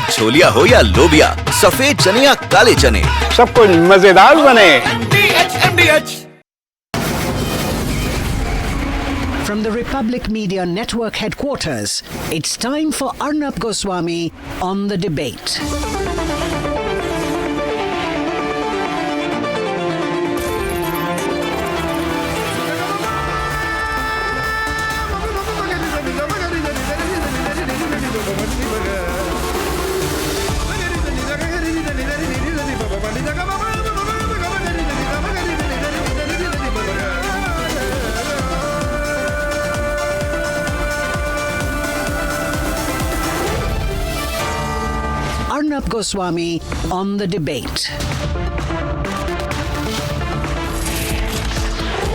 अब छोलिया हो या लोबिया, सफेद चने या काले चने, सब कुछ मजेदार बने। From the Republic Media Network headquarters, it's time for Arnab Goswami on the debate. Arnab Goswami on the debate.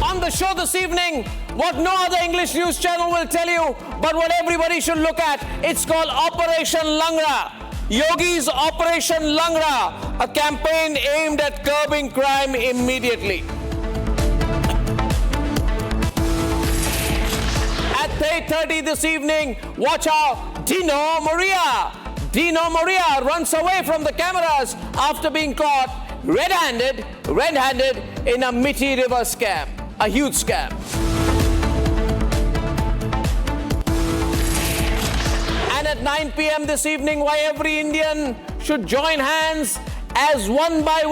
On the show this evening, what no other English news channel will tell you, but what everybody should look at, it's called Operation Langra. Yogi's Operation Langra, a campaign aimed at curbing crime immediately. At 8:30 this evening, watch how Dino Maria runs away from the cameras after being caught red-handed in a Mithi River scam, a huge scam. And at 9 p.m. this evening, why every Indian should join hands as one by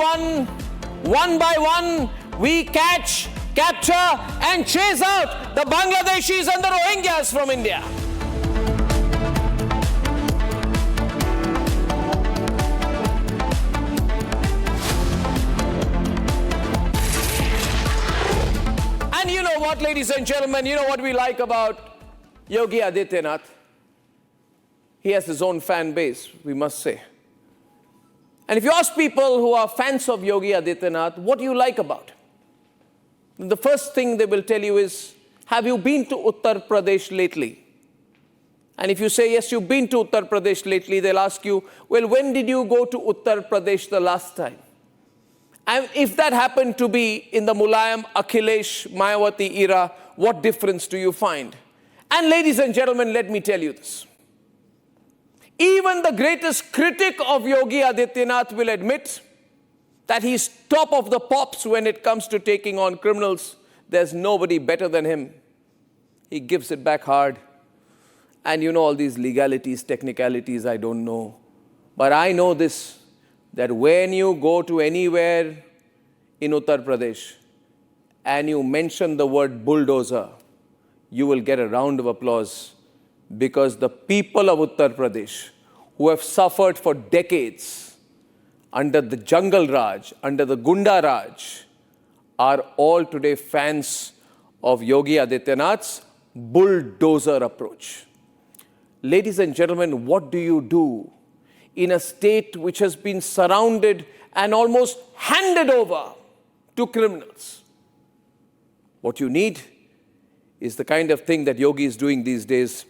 one, we catch, capture and chase out the Bangladeshis and the Rohingyas from India. And you know what, ladies and gentlemen, you know what we like about Yogi Adityanath? He has his own fan base, we must say. And if you ask people who are fans of Yogi Adityanath, what do you like about him? The first thing they will tell you is, have you been to Uttar Pradesh lately? And if you say, yes, you've been to Uttar Pradesh lately, they'll ask you, well, when did you go to Uttar Pradesh the last time? And if that happened to be in the Mulayam, Akhilesh, Mayawati era, what difference do you find? And ladies and gentlemen, let me tell you this. Even the greatest critic of Yogi Adityanath will admit that he's top of the pops when it comes to taking on criminals. There's nobody better than him. He gives it back hard. And you know all these legalities, technicalities, I don't know. But I know this, that when you go to anywhere in Uttar Pradesh and you mention the word bulldozer, you will get a round of applause, because the people of Uttar Pradesh, who have suffered for decades under the Jungle Raj, under the Gunda Raj, are all today fans of Yogi Adityanath's bulldozer approach. Ladies and gentlemen, what do you do in a state which has been surrounded and almost handed over to criminals? What you need is the kind of thing that Yogi is doing these days.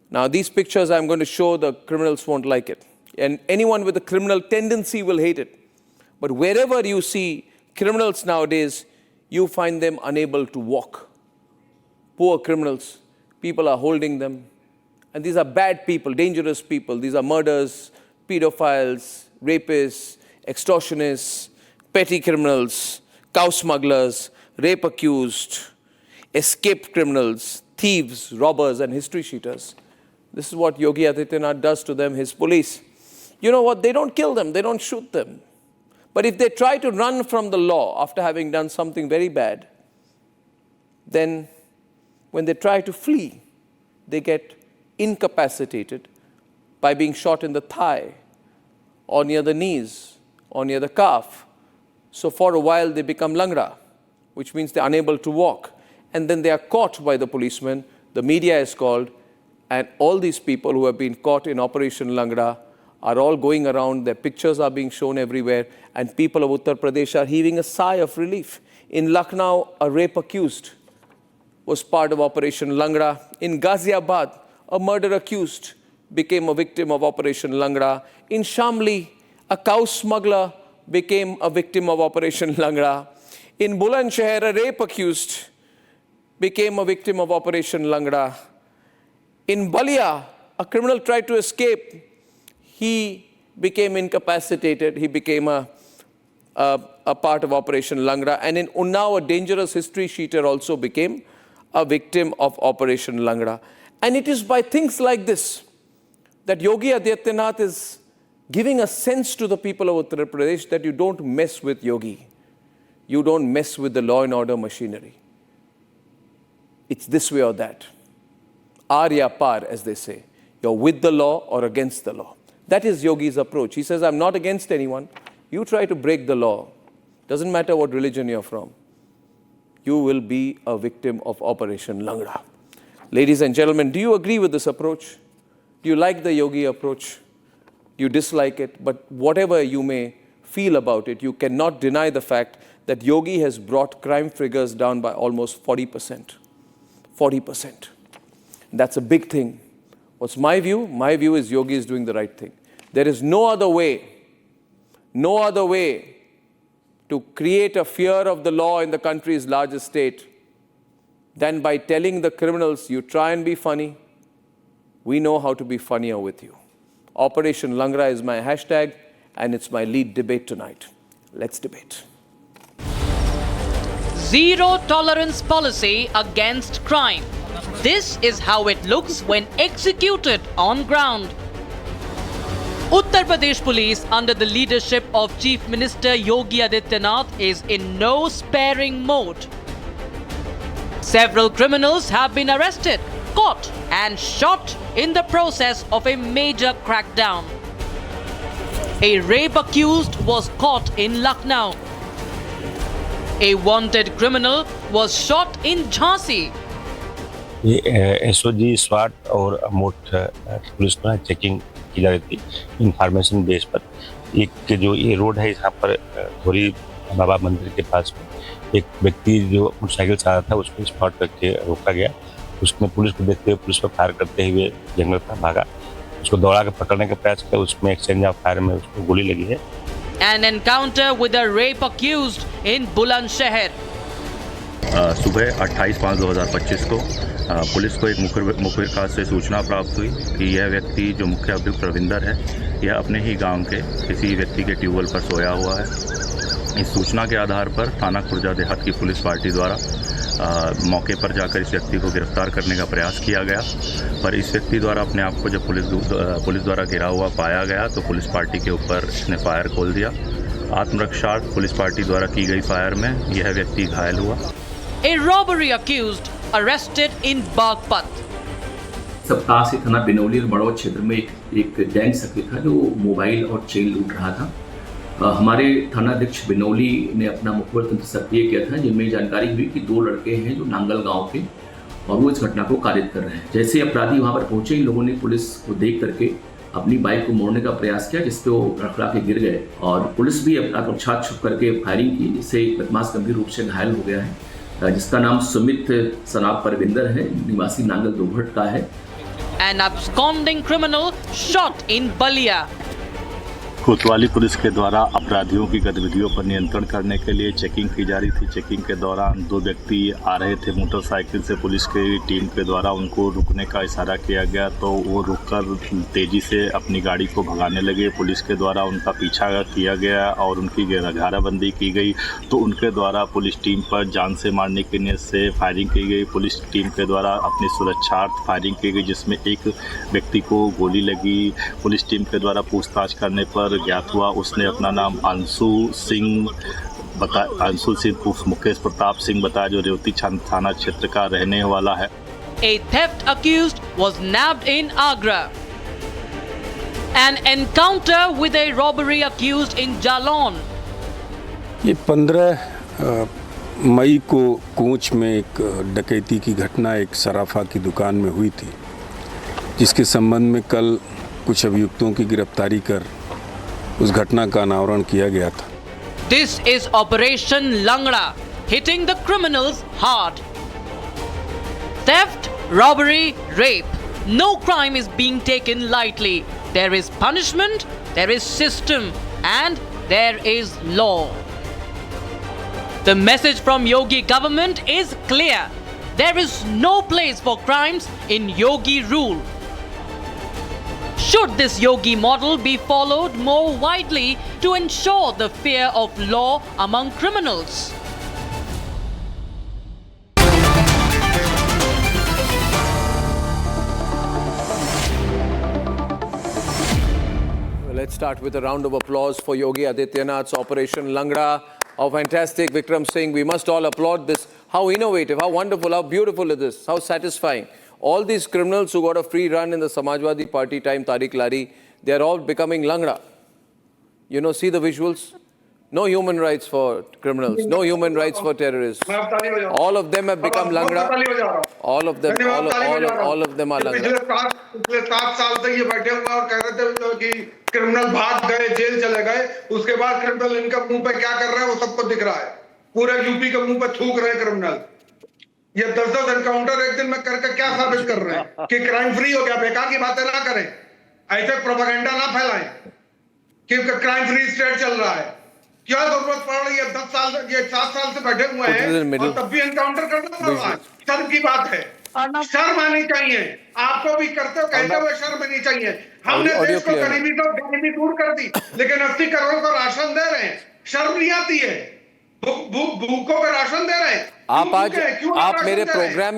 Now, these pictures I'm going to show, the criminals won't like it. And anyone with a criminal tendency will hate it. But wherever you see criminals nowadays, you find them unable to walk. Poor criminals, people are holding them. And these are bad people, dangerous people. These are murderers, pedophiles, rapists, extortionists, petty criminals, cow smugglers, rape accused, escaped criminals, thieves, robbers, and history cheaters. This is what Yogi Adityanath does to them, his police. You know what? They don't kill them. They don't shoot them. But if they try to run from the law after having done something very bad, then when they try to flee, they get incapacitated by being shot in the thigh or near the knees or near the calf. So for a while they become Langra, which means they're unable to walk. And then they are caught by the policemen. The media is called. And all these people who have been caught in Operation Langra are all going around. Their pictures are being shown everywhere. And people of Uttar Pradesh are heaving a sigh of relief. In Lucknow, a rape accused was part of Operation Langra. In Ghaziabad, a murder accused became a victim of Operation Langra. In Shamli, a cow smuggler became a victim of Operation Langra. In Bulandshahr, a rape accused became a victim of Operation Langra. In Balia, a criminal tried to escape. he became incapacitated. He became a part of Operation Langra. And in Unnao, a dangerous history sheeter also became a victim of Operation Langra. And it is by things like this that Yogi Adityanath is giving a sense to the people of Uttar Pradesh that you don't mess with Yogi. You don't mess with the law and order machinery. It's this way or that. Aar ya par, as they say. You're with the law or against the law. That is Yogi's approach. He says, I'm not against anyone. You try to break the law. Doesn't matter what religion you're from. You will be a victim of Operation Langra. Ladies and gentlemen, do you agree with this approach? Do you like the Yogi approach? Do you dislike it? But whatever you may feel about it, you cannot deny the fact that Yogi has brought crime figures down by almost 40%. 40%. That's a big thing. What's my view? My view is Yogi is doing the right thing. There is no other way to create a fear of the law in the country's largest state than by telling the criminals, you try and be funny, we know how to be funnier with you. Operation Langra is my hashtag, and it's my lead debate tonight. Let's debate. Zero tolerance policy against crime. This is how it looks when executed on ground. Uttar Pradesh Police, under the leadership of Chief Minister Yogi Adityanath, is in no sparing mode. Several criminals have been arrested, caught and shot in the process of a major crackdown. A rape accused was caught in Lucknow. A wanted criminal was shot in Jhansi. ये SOG स्वाट और मोट police पर checking की जा रही थी information base पर। एक जो ये रोड है यहाँ पर धोरी बाबा मंदिर के पास में एक व्यक्ति जो मोटरसाइकिल से आ रहा था उसको स्पॉट करके रोका गया। उसने पुलिस को देखते हुए पुलिस पर फायर करते हुए जंगल पर भागा। उसको दौड़ा कर पकड़ने का प्रयास किया, उसमें एक्सचेंज ऑफ फायर में उसको गोली लगी है। An encounter with a rape accused in Bulandshahr. सुबह 28/5/2025 को पुलिस को एक मुखबिर खास से सूचना प्राप्त हुई कि यह व्यक्ति जो मुख्य अभियुक्त रविंदर है, यह अपने ही गांव के किसी व्यक्ति के ट्यूबवेल पर सोया हुआ है। इस सूचना के आधार पर थाना खुर्जा देहात की पुलिस पार्टी द्वारा मौके पर जाकर इस व्यक्ति को गिरफ्तार करने का प्रयास किया गया, पर इस व्यक्ति द्वारा अपने आप को जब पुलिस द्वारा घिरा हुआ पाया गया तो पुलिस पार्टी के ऊपर इसने फायर खोल दिया। आत्मरक्षार्थ पुलिस पार्टी द्वारा की गई फायर में यह व्यक्ति घायल हुआ। A robbery accused arrested in Bagpat. सप्ताह से थाना बिनौली और बड़ौद क्षेत्र में एक गैंग सक्रिय था जो मोबाइल और चेन लूट रहा था। हमारे थानाध्यक्ष बिनौली ने अपना मुखबिर तंत्र सक्रिय किया था, जिनमें जानकारी हुई कि 2 लड़के हैं जो नांगल गांव के और वो इस घटना को कारित कर रहे हैं। जैसे अपराधी वहां पर पहुंचे, इन लोगों ने पुलिस को देख करके अपनी बाइक को मोड़ने का प्रयास किया, जिसपे वो रखड़ा के गिर गए और पुलिस भी अपना छात छुप करके फायरिंग की, जिससे एक बदमाश गंभीर रूप से घायल हो गया है, जिसका नाम सुमित सनाब परविंदर है, निवासी नांगल दोभट का है। An absconding criminal shot in Balia. कोतवाली पुलिस के द्वारा अपराधियों की गतिविधियों पर नियंत्रण करने के लिए चेकिंग की जा रही थी। चेकिंग के दौरान 2 व्यक्ति आ रहे थे मोटरसाइकिल से। पुलिस की टीम के द्वारा उनको रुकने का इशारा किया गया तो वो रुककर तेजी से अपनी गाड़ी को भगाने लगे। पुलिस के द्वारा उनका पीछा किया गया और उनकी घेराबंदी की गई तो उनके द्वारा पुलिस टीम पर जान से मारने की नीयत से फायरिंग की गई। पुलिस टीम के द्वारा अपनी सुरक्षार्थ फायरिंग की गई, जिसमें एक व्यक्ति को गोली लगी। पुलिस टीम के द्वारा पूछताछ करने पर ज्ञात हुआ उसने अपना नाम अंशु सिंह उर्फ मुकेश प्रताप सिंह बताया, जो रेवती थाना क्षेत्र का रहने वाला है। A theft accused was nabbed in Agra. An encounter with a robbery accused in Jalon. ये 15 मई को कोंच में एक डकैती की घटना एक सराफा की दुकान में हुई थी, जिसके संबंध में कल कुछ अभियुक्तों की गिरफ्तारी कर उस घटना का अनावरण किया गया था। This is Operation Langra, hitting the criminals hard. Theft, robbery, rape. No crime is being taken lightly. There is punishment, there is system, and there is law. The message from Yogi government is clear. There is no place for crimes in Yogi rule. Should this Yogi model be followed more widely to ensure the fear of law among criminals? Let's start with a round of applause for Yogi Adityanath's Operation Langra. How fantastic, Vikram Singh. We must all applaud this. How innovative, how wonderful, how beautiful it is, how satisfying. All these criminals who got a free run in the Samajwadi Party time, Tariq Lari, they are all becoming Langra. You know, see the visuals? No human rights for criminals, no human rights for terrorists. All of them have become Langra. All of them, all of them are Langra. पिछले 7 साल से ये बैठे हुए और कह रहे थे कि क्रिमिनल भाग गए, जेल चले गए, उसके बाद क्रिमिनल इनके मुंह पे क्या कर रहे हैं वो सबको दिख रहा है। पूरे यूपी के मुंह पे थूक रहे हैं क्रिमिनल। ये 10-10 एनकाउंटर एक दिन में करके क्या साबित कर रहे हैं कि क्राइम फ्री हो गया। बेकार की बातें ना करें, ऐसे प्रोपेगेंडा ना फैलाएं कि क्राइम फ्री स्टेट चल रहा है। क्या जरूरत पड़ रही है? 10 साल ये 7 साल से बैठे हुए हैं और तब भी एनकाउंटर करना पड़ रहा है। शर्म की बात है, शर्म आनी चाहिए। आपको भी करते हो, कहते हुए शर्म आनी चाहिए। हमने देश को गरीबी दूर कर दी, लेकिन 80 करोड़ को राशन दे रहे हैं, शर्म नहीं आती है। भूखों को राशन दे रहे हैं। आप मेरे प्रोग्राम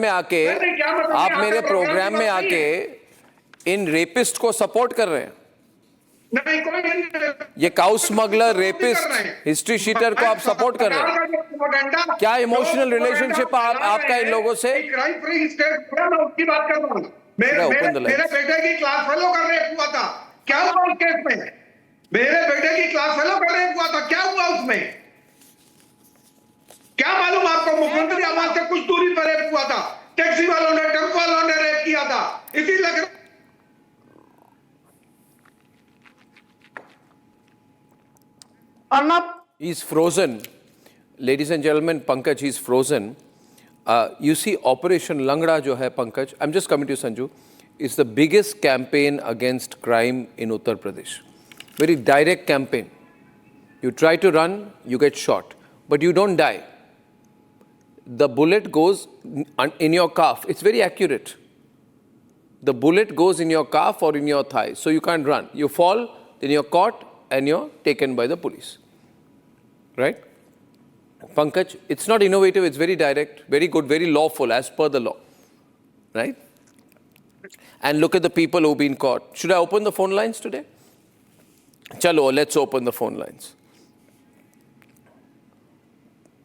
में आके इन रेपिस्ट को सपोर्ट कर रहे हैं। नहीं, कोई ये cow smuggler, rapist, history sheeter को आप सपोर्ट कर रहे हैं। क्या इमोशनल रिलेशनशिप आपका इन लोगों से? क्राइम फ्री स्टेट उसकी बात कर रहा हूं। मेरे बेटे की क्लास फेलो कर रेप हुआ था, क्या हुआ उस केस में? मेरे बेटे की क्लास फेलो कर रेप हुआ था, क्या हुआ उसमें? क्या मालूम आपको? मुख्यमंत्री आवास से कुछ दूरी पर रेप हुआ था, टैक्सी वालों ने, टेम्पो वालों ने रेप किया था। इसी लग Arnab, he's frozen. Ladies and gentlemen, Pankaj, he's frozen. You see, Operation Langra jo hai, Pankaj, I'm just coming to you, Sanju, is the biggest campaign against crime in Uttar Pradesh. Very direct campaign. You try to run, you get shot, but you don't die. The bullet goes in your calf. It's very accurate. The bullet goes in your calf or in your thigh, so you can't run. You fall, then you're caught and you're taken by the police. Right? Pankaj, it's not innovative, it's very direct, very good, very lawful as per the law. Right? And look at the people who've been caught. Should I open the phone lines today? Chalo, let's open the phone lines.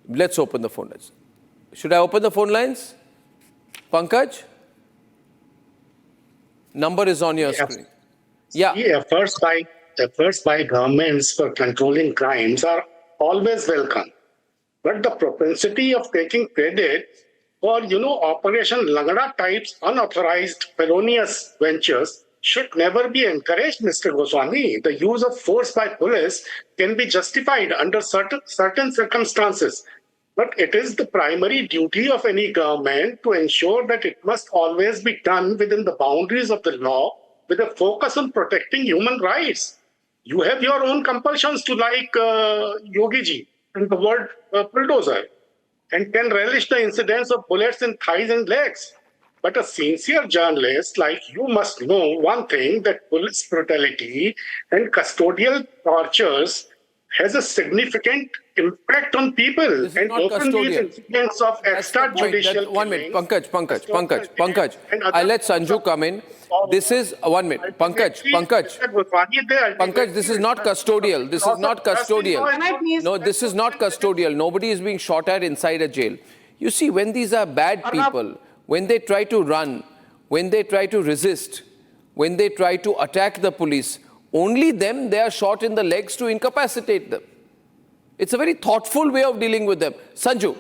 Let's open the phone lines. Should I open the phone lines? Pankaj? Number is on your screen. Yeah. Efforts by governments for controlling crimes are always welcome. But the propensity of taking credit for, Operation Langra types unauthorized felonious ventures should never be encouraged, Mr. Goswami. The use of force by police can be justified under certain circumstances. But it is the primary duty of any government to ensure that it must always be done within the boundaries of the law with a focus on protecting human rights. You have your own compulsions to like Yogi ji and the word bulldozer and can relish the incidence of bullets in thighs and legs. But a sincere journalist like you must know one thing, that police brutality and custodial tortures has a significant impact on people and often these incidents of extrajudicial. 1 minute, Pankaj. I'll let Sanju come in. This is 1 minute. Pankaj, this is not custodial. This is not custodial. No, this is not custodial. Nobody is being shot at inside a jail. You see, when these are bad people, when they try to run, when they try to resist, when they try to attack the police, only them they are shot in the legs to incapacitate them. It's a very thoughtful way of dealing with them. Sanju.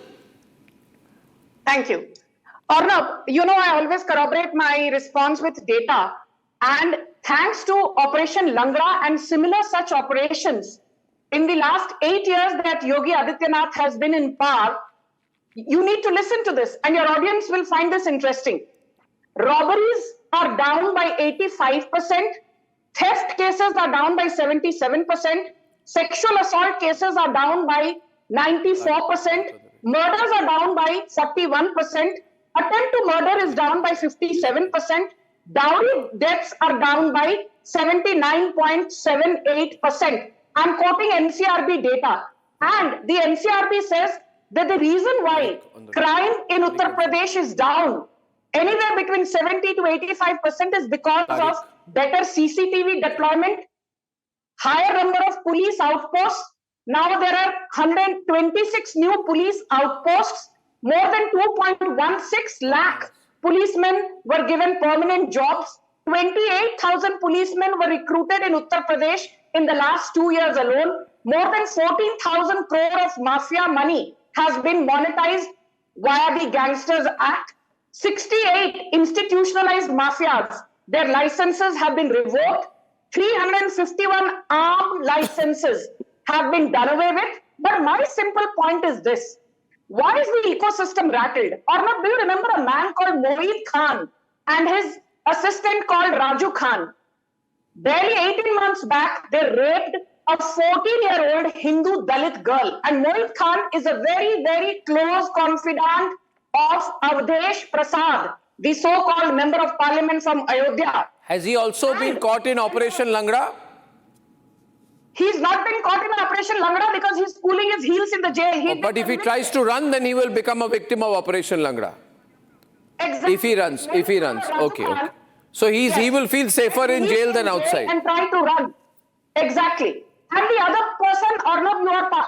Thank you. Arnab, I always corroborate my response with data. And thanks to Operation Langra and similar such operations, in the last 8 years that Yogi Adityanath has been in power, you need to listen to this and your audience will find this interesting. Robberies are down by 85%. Theft cases are down by 77%. Sexual assault cases are down by 94%. Murders are down by 41%. Attempt to murder is down by 57%. Dowry deaths are down by 79.78%. I'm quoting NCRB data. And the NCRB says that the reason why crime in Uttar Pradesh is down anywhere between 70 to 85% is because of better CCTV deployment, higher number of police outposts. Now there are 126 new police outposts. More than 2.16 lakh policemen were given permanent jobs. 28,000 policemen were recruited in Uttar Pradesh in the last 2 years alone. More than 14,000 crore of mafia money has been monetized via the Gangsters Act. 68 institutionalized mafias, their licenses have been revoked. 351 armed licenses have been done away with. But my simple point is this. Why is the ecosystem rattled? Arnab, do you remember a man called Mohit Khan and his assistant called Raju Khan? Barely 18 months back, they raped a 14-year-old Hindu Dalit girl. And Mohit Khan is a very, very close confidant of Avdesh Prasad, the so-called member of parliament from Ayodhya. Has he also been caught in Operation Langra? He's not been caught in Operation Langra because he's cooling his heels in the jail. But if he tries to run, then he will become a victim of Operation Langra. Exactly. If he runs. Okay. So he will feel safer in jail than outside. And try to run. Exactly. And the other person, Arnab,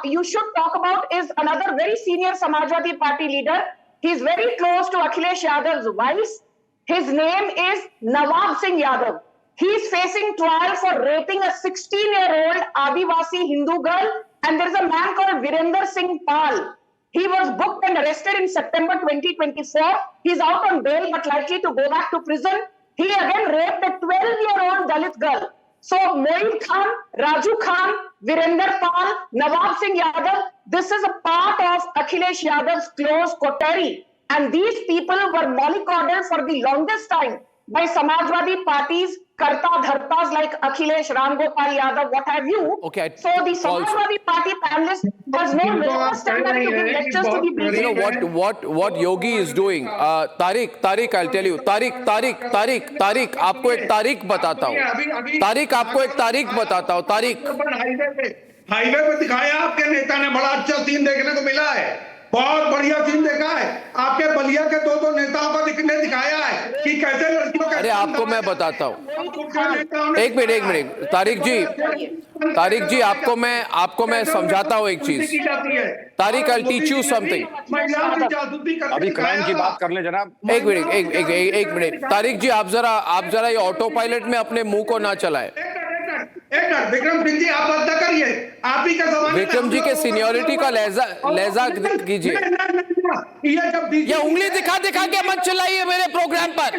you should talk about is another very senior Samajwadi Party leader. He's very close to Akhilesh Yadav's vice. His name is Nawab Singh Yadav. He's facing trial for raping a 16-year-old Adivasi Hindu girl. And there's a man called Virender Singh Pal. He was booked and arrested in September 2024. He's out on bail but likely to go back to prison. He again raped a 12-year-old Dalit girl. So Mohit Khan, Raju Khan, Virender Pal, Nawab Singh Yadav, this is a part of Akhilesh Yadav's close coterie. And these people were mollycoddled for the longest time by Samajwadi Party's Karta Dhartas like Akhilesh, Ram Gopal Yadav, what have you. Okay. So the Samajwadi Party panelist has no more standard to give lectures to the BJP. You know what Yogi is doing? Tariq, I'll tell you. Tariq, आपको एक तारीख बताता हूँ. तारीख. Highway पे दिखाया आपके नेता ने, बड़ा अच्छा सीन देखने को मिला है. बहुत बढ़िया सीन देखा है. आपके बलिया के दो नेताओं को दिखाया है कि कैसे लड़कियों का. अरे आपको मैं बताता हूँ. एक मिनट तारिक जी आपको मैं समझाता हूँ एक चीज. Tariq, I'll teach you something. अभी क्राइम की बात कर ले जनाब. एक मिनट तारिक जी, आप जरा ये ऑटो पायलट में अपने मुंह को ना चलाए. विक्रम सिंह जी, आप बंद करिए. आप ही का सवाल. विक्रम जी के सीनियरिटी का लहजा कीजिए. ये उंगली दिखा के मत चलाइए मेरे प्रोग्राम पर.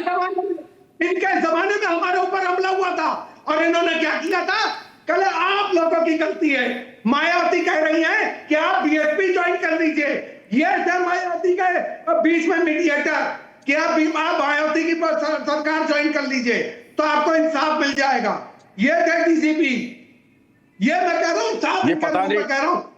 इनके जमाने में हमारे ऊपर हमला हुआ था और इन्होंने क्या किया था? कल आप लोगों की गलती है. मायावती कह रही है कि आप बीएसपी ज्वाइन कर लीजिए. ये थे मायावती के बीच में मीडिएटर कि आप मायावती की सरकार ज्वाइन कर लीजिए तो आपको इंसाफ मिल जाएगा. ये थे डीजीपी. ये मैं कह रहा हूँ, साफ ये पता नहीं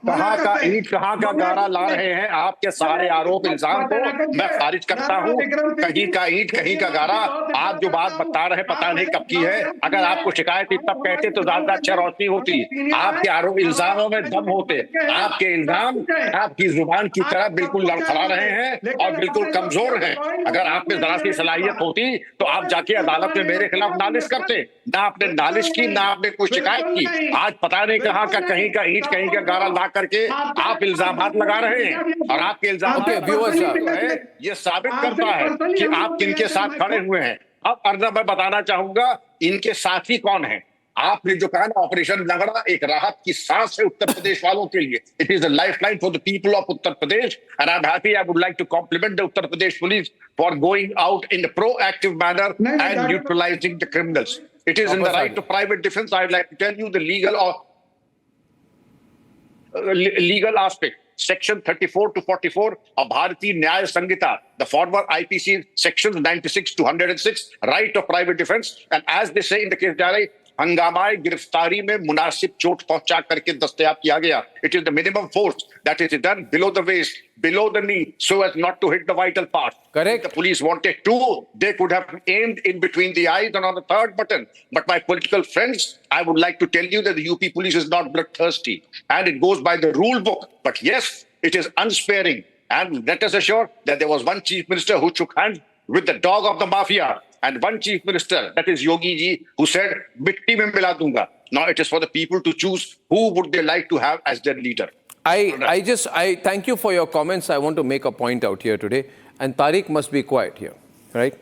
कहाँ का ईंट कहाँ का गारा ला रहे हैं. आपके सारे आरोप इल्जाम को मैं खारिज करता हूँ. कहीं का ईंट कहीं का गारा. आप जो बात बता रहे हैं पता नहीं कब की है. अगर आपको शिकायत थी तब कहते तो ज्यादा अच्छा रोशनी होती. आपके आरोप इल्जामों में दम होते. आपके इल्जाम आपकी जुबान की तरह बिल्कुल लड़खड़ा रहे हैं और बिल्कुल कमजोर हैं. अगर आप में जरा सी सलाहियत होती तो आप जाके अदालत में मेरे खिलाफ नालिश करते. ना आपने नालिश की, ना आपने कोई शिकायत की. आज पता नहीं कहाँ का कहीं का ईंट कहीं का गारा ला करके आप इल्जामात लगा रहे हैं और आपके इल्जाम ये साबित करता है कि आप किनके साथ खड़े हुए हैं. अब अर्नब मैं बताना चाहूंगा इनके साथी कौन हैं. आपने जो कहा ना ऑपरेशन लंगड़ा एक राहत की सांस है उत्तर प्रदेश वालों के लिए. It is a lifeline for the people of Uttar Pradesh and I am happy. I would like to compliment the Uttar Pradesh police for going out in a proactive manner and neutralizing the criminals. It is in the right of private defense. I would like to tell you the legal aspect. Section 34 to 44 of Bharatiya Nyaya Sanghita, the former IPC sections 96 to 106, right of private defense. And as they say in the case diary, हंगामाए गिरफ्तारी में मुनासिब चोट पहुंचा करके दस्तयाब किया गया. It is the minimum force that is done below the waist, below the knee, so as not to hit the vital part. Correct. If the police wanted to, they could have aimed in between the eyes and on the third button. But my political friends, I would like to tell you that the UP police is not bloodthirsty, and it goes by the rule book. But yes, it is unsparing. And let us assure that there was one chief minister who shook hands with the dog of the mafia, and one chief minister, that is Yogi ji, who said, "Mitti mein mila dunga." Now it is for the people to choose who would they like to have as their leader. I thank you for your comments. I want to make a point out here today, and Tariq must be quiet here, right?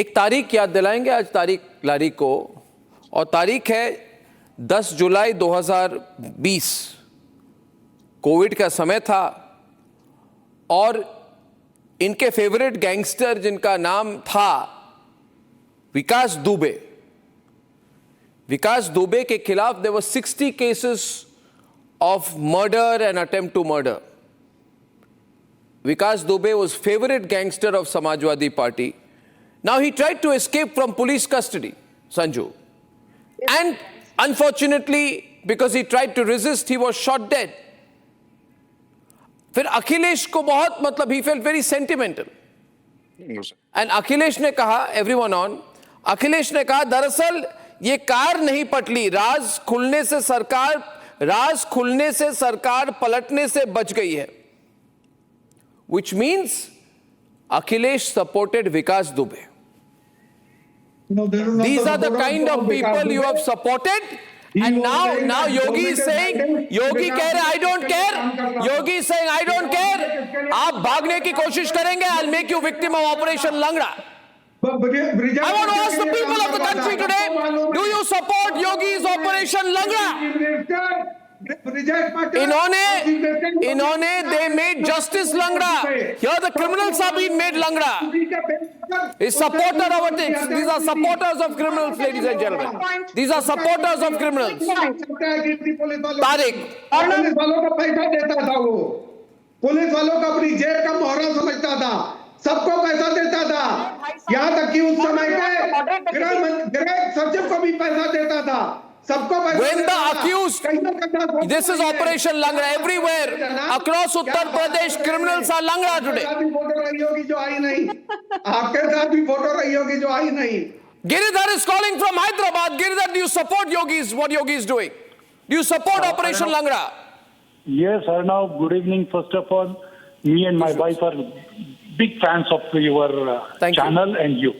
एक तारीख याद दिलाएंगे आज तारीख को, और तारीख है 10 जुलाई 2020. कोविड का समय था और इनके फेवरेट गैंगस्टर जिनका नाम था विकास दुबे के खिलाफ there were 60 cases of murder and attempt to murder. Vikas Dubey was favorite gangster of Samajwadi Party. Now he tried to escape from police custody, Sanju. And unfortunately, because he tried to resist, he was shot dead. फिर अखिलेश को बहुत he felt very sentimental. And Akhilesh ने कहा, everyone on, Akhilesh ने कहा दरअसल ये car नहीं पटली, राज खुलने से सरकार पलटने से बच गई है. Which means Akhilesh supported Vikas Dubey. No, these are the kind of people you have supported, and now Yogi is saying, Yogi कह रहे I don't care. Yogi is saying I don't care. आप भागने की कोशिश करेंगे, I'll make you victim of Operation Langra. I want to ask the people of the country today, do you support Yogi's Operation Langra? They made Justice Langra. Here the criminals are being made Langra. These are supporters of criminals, ladies and gentlemen. These are supporters of criminals. Tariq. Police वालों को अपनी जेब का मोहरा समझता था, सबको पैसा देता था, यहाँ तक कि उस समय के गृह सचिव को भी पैसा देता था, सबको पैसा. When the accused, this is Operation Langra everywhere across Uttar Pradesh, criminals are Langra today. Photo रही होगी जो आई नहीं, आपके साथ भी फोटो रही होगी जो आई नहीं. Giridhar is calling from Hyderabad. Giridhar, do you support what Yogi is doing? Do you support Operation Langra? Yes, Arnab, good evening. First of all, me and my wife are big fans of your channel and you.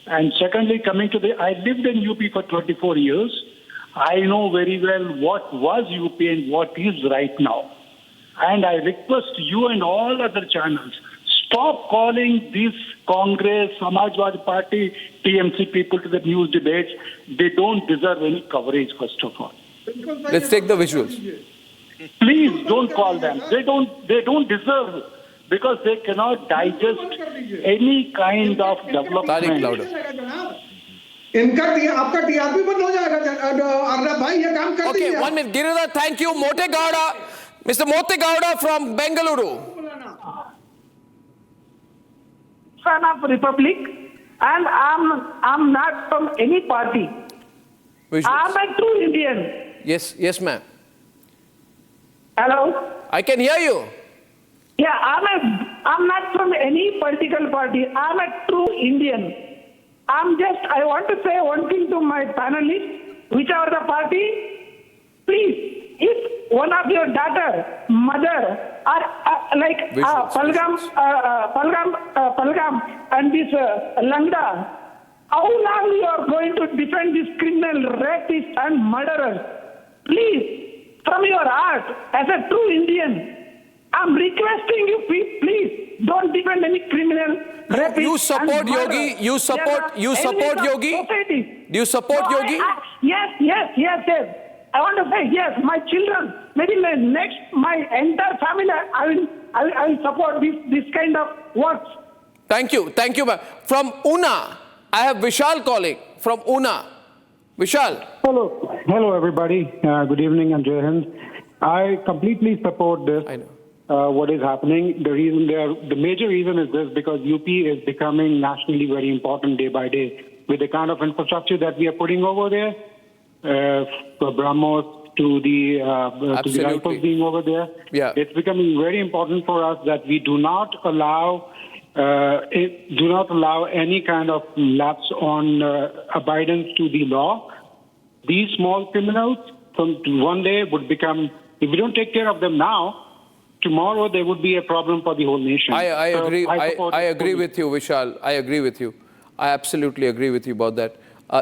And secondly, coming to I lived in UP for 24 years. I know very well what was UP and what is right now. And I request you and all other channels, stop calling these Congress, Samajwadi Party, TMC people to the news debates. They don't deserve any coverage, first of all. Let's take the visuals. Please don't call them. They don't deserve, because they cannot digest any kind of development. आपका TRP बंद हो जाएगा अर्नब भाई, ये काम कर दीजिए. Okay, 1 minute. Giridhar, thank you. Mote Gowda, Mr. Mote Gowda from Bengaluru. Son of Republic, and I'm not from any party. I'm a true Indian. Yes, ma'am. Hello? I can hear you. Yeah, I'm not from any political party. I'm a true Indian. I want to say one thing to my panelists, whichever the party, please, if one of your daughter, mother, or Palgam and this Langda, how long you are going to defend this criminal, rapist and murderer? Please, from your heart, as a true Indian, I'm requesting you, please don't defend any criminal. You support Yogi? You support Yogi? Do you support Yogi? Yes. I want to say yes. My children, maybe my entire family, I will support this kind of works. Thank you, ma'am. From Una, I have Vishal calling from Una. Vishal. Hello, everybody. Good evening and Jai Hind. I completely support this. I know. What is happening? The major reason is this, because UP is becoming nationally very important day by day. with the kind of infrastructure that we are putting over there, for BrahMos to the rifles being over there. Yeah. It's becoming very important for us that we do not allow any kind of lapse on abidance to the law. These small criminals, from one day would become, if we don't take care of them now, tomorrow there would be a problem for the whole nation. I agree. I agree with you, Vishal. I agree with you. I absolutely agree with you about that.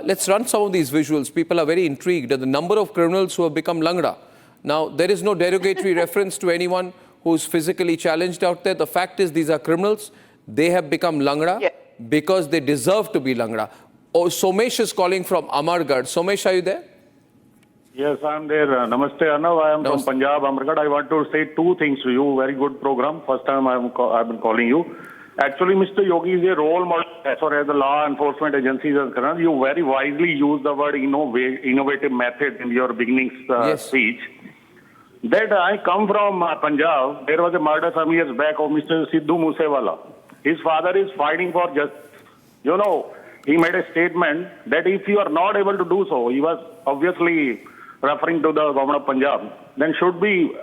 Let's run some of these visuals. People are very intrigued at the number of criminals who have become Langra. Now, there is no derogatory reference to anyone who's physically challenged out there. The fact is, these are criminals. They have become Langra because they deserve to be Langra. Oh, Somesh is calling from Amargarh. Somesh, are you there? Yes, I'm there. Namaste, Arnab. I am from Punjab, Amargarh. I want to say two things to you. Very good program. First time I've been calling you. Actually, Mr. Yogi is a role model as far as the law enforcement agencies are concerned. You very wisely use the word innovative method in your beginning speech. That I come from Punjab. There was a murder some years back of Mr. Sidhu Moosewala. His father is fighting for justice. You know, he made a statement that if you are not able to do so, he was obviously referring to the government of Punjab, then should we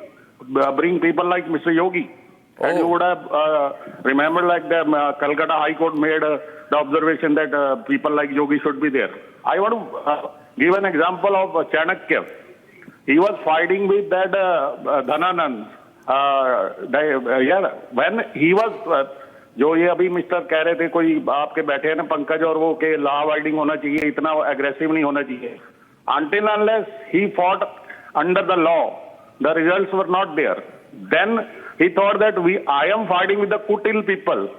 bring people like Mr. Yogi? And you would have remembered like the Calcutta High Court made the observation that people like Yogi should be there. I want to give an example of Chanakya. He was fighting with that Dhananand. When he was, जो ये अभी mister कह रहे थे कोई आपके बैठे हैं ना पंकज और वो के लॉ अबाइडिंग होना चाहिए, इतना एग्रेसिव नहीं होना चाहिए. Until unless he fought under the law, the results were not there. Then he thought that I am fighting with the Kutil people.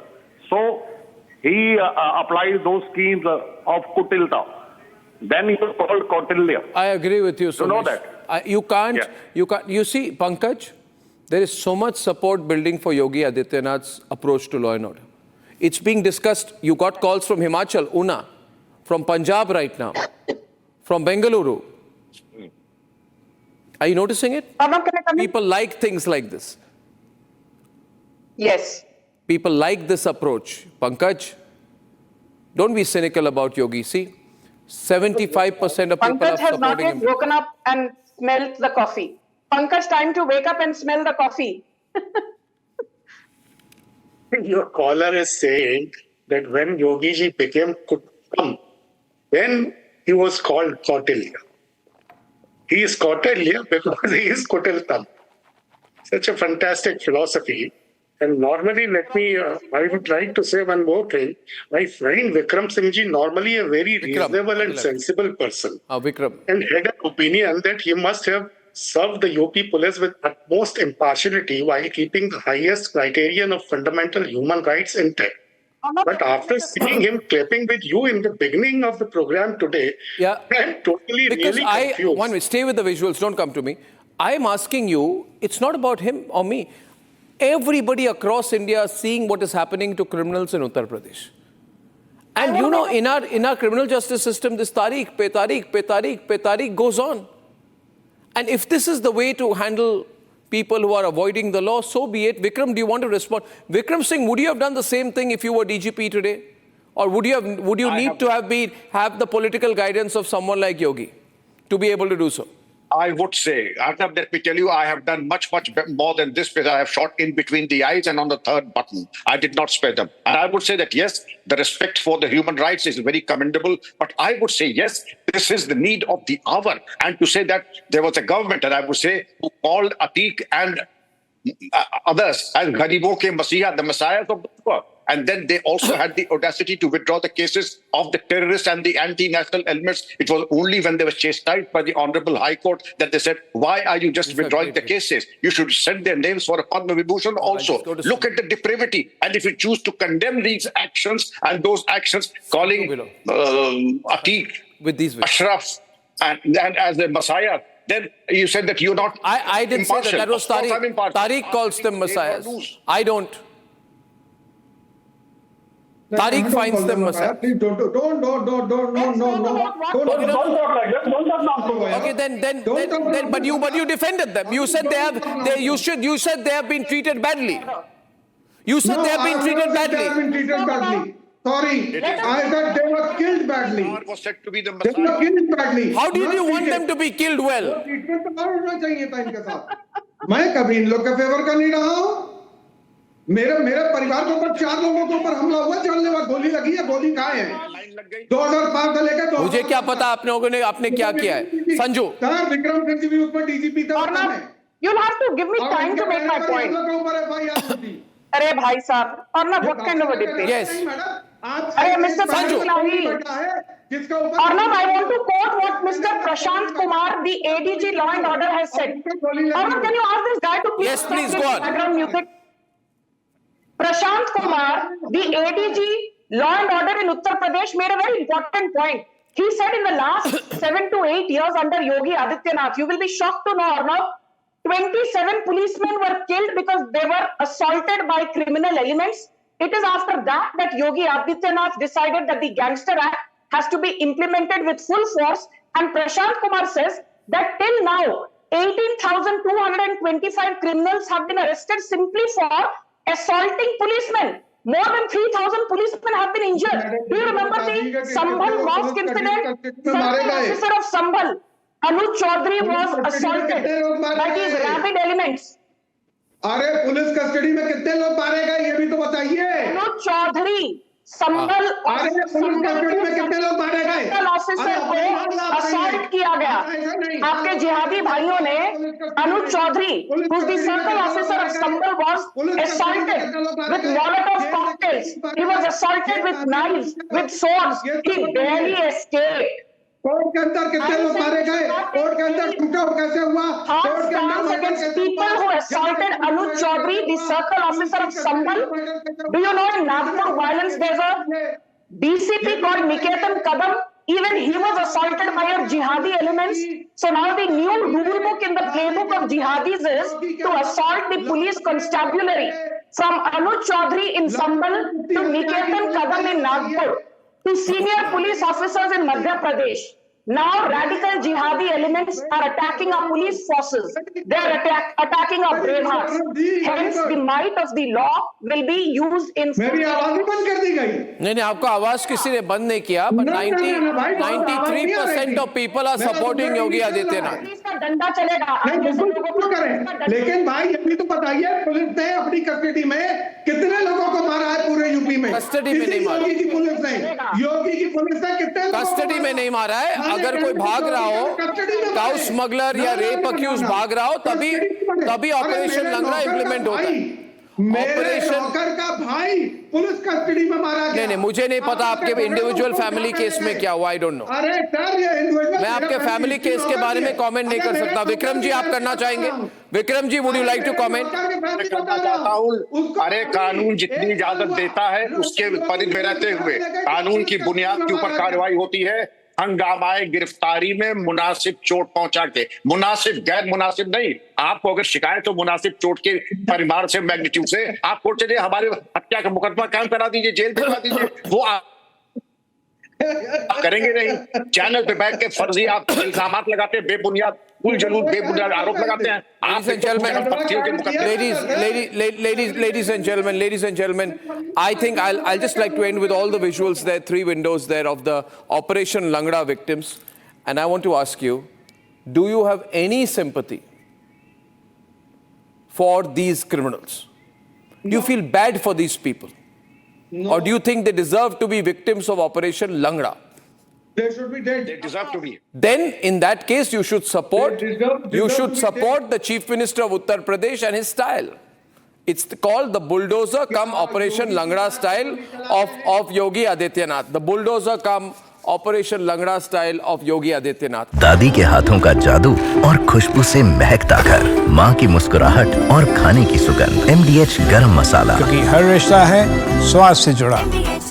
So he applied those schemes of Kutilta. Then he was called Kautilya. I agree with you, Somesh. You know that? You can't. You see, Pankaj, there is so much support building for Yogi Adityanath's approach to law and order. It's being discussed. You got calls from Himachal, Una, from Punjab right now, from Bengaluru. Are you noticing it? People like things like this. Yes. People like this approach. Pankaj, don't be cynical about Yogi. See, 75% of people Pankaj are has not supporting yet him. woken up and smelled the coffee. Pankaj, time to wake up and smell the coffee. Your caller is saying that when Yogi ji became Kutam, then he was called Kautilya. He is Kautilya because he is Kutiltam. Such a fantastic philosophy. And normally, I would like to say one more thing. My friend Vikram Singh ji, normally a very reasonable and sensible person, Vikram. and had an opinion that he must have served the UP police with utmost impartiality while keeping the highest criterion of fundamental human rights intact. But after seeing him clapping with you in the beginning of the program today, I'm totally really confused. One minute, stay with the visuals, don't come to me. I'm asking you, it's not about him or me. Everybody across India is seeing what is happening to criminals in Uttar Pradesh. And you know, in our criminal justice system, this tariq, pe tariq goes on. And if this is the way to handle people who are avoiding the law, so be it. Vikram, do you want to respond? Vikram Singh, would you have done the same thing if you were DGP today? Or would you need to have the political guidance of someone like Yogi to be able to do so? I would say, Arnab, let me tell you, I have done much more than this because I have shot in between the eyes and on the third button. I did not spare them. And I would say that, yes, the respect for the human rights is very commendable. But I would say, yes, this is the need of the hour. And to say that there was a government, and I would say, who called Atiq and others as Gharibon ke Masiha, the messiahs of the poor. And then they also had the audacity to withdraw the cases of the terrorists and the anti-national elements. It was only when they were chastised by the Honorable High Court that they said, why are you just withdrawing the cases? You should send their names for a Padma Vibhushan also. Look at the depravity. And if you choose to condemn these actions and those actions, calling Atiq, Ashraf, and as a messiah, then you said that you're not I didn't say that. That was Tariq. Tariq calls them messiahs. I don't. Tariq finds them messiah. Please don't talk like that. Don't talk now. Okay, then, but you defended them. You said you said they have been treated badly. You said they have been treated badly. Sorry, I said they were killed badly. badly. was said to be the They were killed badly. How did Not you want treated. them to be killed well? Treatment तो और होना चाहिए था इनके साथ। मैं कभी इन लोग का फेवर कर नहीं रहा हूँ। मेरे परिवार के ऊपर 4 लोगों के ऊपर हमला हुआ, जानलेवा गोली लगी है, गोली कहाँ है? 2005 से लेकर मुझे क्या पता आप लोगों ने आपने क्या किया है। संजू सर, विक्रम सिंह भी उसमें डीजीपी था। You'll have to give me time to make my point. अरे भाई साहब, Arnab, what kind of a debate? Yes. अरे Mr. Sanju, Arnab, I want to quote what Mr. Prashant Kumar, the ADG Law and Order, has said. Arnab, can you ask this guy to please Yes, please, stop go with on. background music? Prashant Kumar, the ADG Law and Order in Uttar Pradesh, made a very important point. He said in the last 7 to 8 years under Yogi Adityanath, you will be shocked to know, Arnab, 27 policemen were killed because they were assaulted by criminal elements. It is after that Yogi Adityanath decided that the Gangster Act has to be implemented with full force. And Prashant Kumar says that till now, 18,225 criminals have been arrested simply for assaulting policemen. More than 3,000 policemen have been injured. Do you remember the Sambhal mosque incident? Circle officer of Sambhal, Anuj Chaudhary, was assaulted by these rabid elements. अरे police custody में कितने लोग मारे गए ये भी तो बताइए। अनुज चौधरी संभल ऑफिसर को असॉल्ट किया गया। आपके जिहादी भाइयों ने अनुज Chaudhary, who is the circle officer of Sambal, was assaulted with Molotov cocktails. He was assaulted with knives, with swords. He barely escaped. Court के अंदर कितने लोग मारे गए? कोर्ट के अंदर टूटा कैसे हुआ? Hard stance against people who assaulted Anuj Chaudhary, the circle officer of Sambal. Do you know in Nagpur violence there's a DCP called Niketan Kadam? Even he was assaulted by your jihadi elements. So now the new rule book in the playbook of jihadis is to assault the police constabulary. From Anuj Chaudhary in Sambal to Niketan Kadam in Nagpur to senior police officers in Madhya Pradesh. Now radical jihadi elements are attacking our police forces. They are attacking our brave hearts. Hence the might of the law will be used in. मेरी आवाज बंद कर दी गई। नहीं आपका आवाज किसी ने बंद नहीं किया, but 93% of people are supporting Yogi Adityanath. इसका डंडा चलेगा। नहीं बिल्कुल करें, लेकिन भाई ये भी तो बताइए पुलिस ने अपनी कस्टडी में कितने लोगों को मारा है पूरे यूपी में? कस्टडी में नहीं मारा। योगी की पुलिस ने कितने कस्टडी में नहीं मारा है। अगर कोई भाग रहा हो, काउ स्मगलर या रेप अक्यूज भाग रहा हो, तभी ऑपरेशन लंगड़ा इंप्लीमेंट होता है। ऑपरेशन का भाई पुलिस कस्टडी में मारा गया। नहीं मुझे नहीं पता आपके इंडिविजुअल फैमिली केस में क्या हुआ, आई डोंट नो। अरे सर ये इंडिविजुअल, मैं आपके फैमिली केस के बारे में कमेंट नहीं कर सकता। विक्रम जी आप करना चाहेंगे? Vikram ji would you like to comment? करना चाहता हूँ। अरे कानून जितनी इजाजत देता है उसके परिधि में रहते हुए कानून की बुनियाद के ऊपर कार्रवाई होती है। हंगामाए गिरफ्तारी में मुनासिब चोट पहुंचा के, मुनासिब गैर मुनासिब नहीं। आपको अगर शिकायत हो मुनासिब चोट के परिमाण से, मैग्नीट्यूड से, आप कोर्ट चलिए, हमारे हत्या का मुकदमा कायम करा दीजिए, जेल भिजवा दीजिए, वो आप करेंगे नहीं। चैनल पे बैठ के फर्जी आप इल्जाम लगाते हैं, बेबुनियाद बेबुनियाद आरोप लगाते हैं। Ladies and gentlemen, I think I'll just like to end with all the visuals there, 3 windows there of the Operation Langra victims. And I want to ask you, do you have any sympathy for these criminals? Do you feel bad for these people? No. Or do you think they deserve to be victims of Operation Langra? They should be dead. They deserve to be. Then, in that case, you should support the Chief Minister of Uttar Pradesh and his style. It's called the bulldozer come Operation Langra style of Yogi Adityanath. The bulldozer come Operation Langra style of Yogi Adityanath. दादी के हाथों का जादू और खुशबू से महकता घर, माँ की मुस्कुराहट और खाने की सुगंध, MDH गरम मसाला, क्योंकि हर रिश्ता है स्वाद से जुड़ा।